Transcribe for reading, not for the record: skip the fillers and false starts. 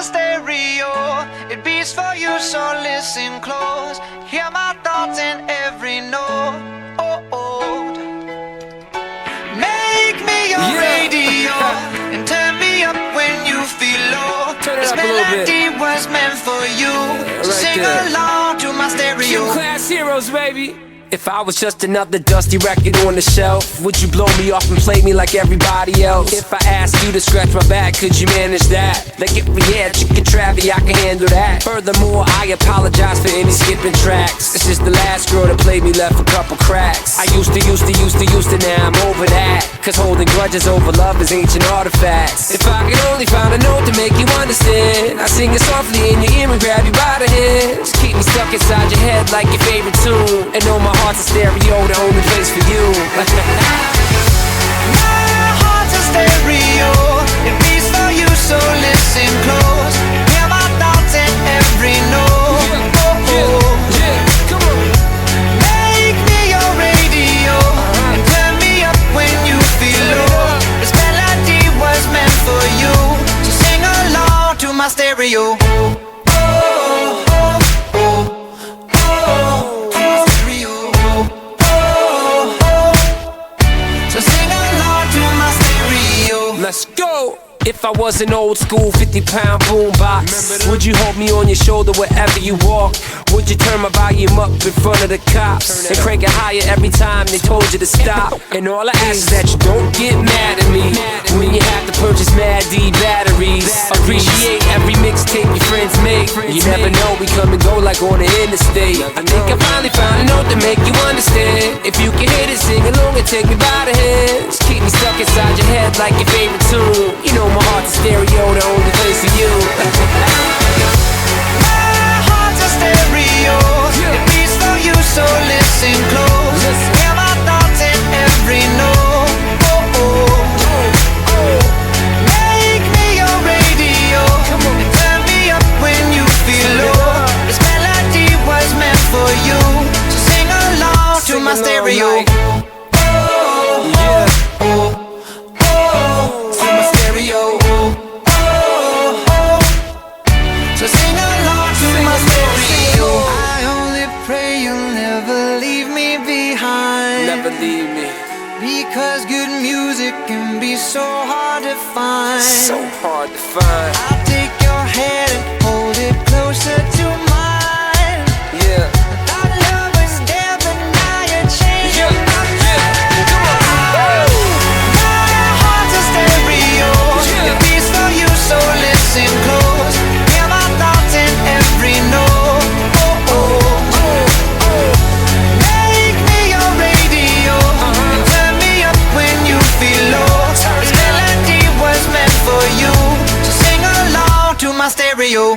stereo. It beats for you, so listen close. Hear my thoughts in every note. Make me your radio and turn me up when you feel low. This melody was meant for you, so sing along to my stereo. Class heroes, baby. If I was just another dusty record on the shelf, would you blow me off and play me like everybody else? If I asked you to scratch my back, could you manage that? Like if we had chicken Travie, I can handle that. Furthermore, I apologize for any skipping tracks. This is the last girl that played me, left a couple cracks. I used to, now I'm over that. Cause holding grudges over love is ancient artifacts. If I could only find a note to make you understand, I sing it softly in your ear and grab you by the hands. Keep me stuck inside your head like your favorite tune, and know my heart's a stereo, the only place for you. My heart's a stereo. It beats for you, so listen close. Hear my thoughts in every note. Come on. Make me your radio and turn me up when you feel low. This melody was meant for you, so sing along to my stereo. Let's go! If I was an old school 50-pound boombox, would you hold me on your shoulder wherever you walk? Would you turn my volume up in front of the cops and crank it higher every time they told you to stop? And all I ask is that you don't get mad at me when you have to purchase Mad D batteries. Appreciate every mixtape your friends make. You never know, we come and go like on the interstate. I think I finally found a note to make you understand. If you can hit it, sing along and take me by the hands. Keep me stuck inside your head like your favorite tune. You know my heart's a stereo, the only place for you. My heart's a stereo. It beats for you, so listen close. Hear my thoughts in every note. Make me your radio and turn me up when you feel low. This melody was meant for you, so sing along to my stereo. So sing along to my stereo. I only pray you'll never leave me behind. Never leave me. Because good music can be so hard to find. So hard to find. I'll take your hand and hold it closer to mine. Yeah. Our love was there, but now you're changing my mind. Come on. My heart's a stereo. It beats for you, so listen close. Hear my thoughts in every note. Make me your radio and turn me up when you feel low. This melody was meant for you, so sing along to my stereo.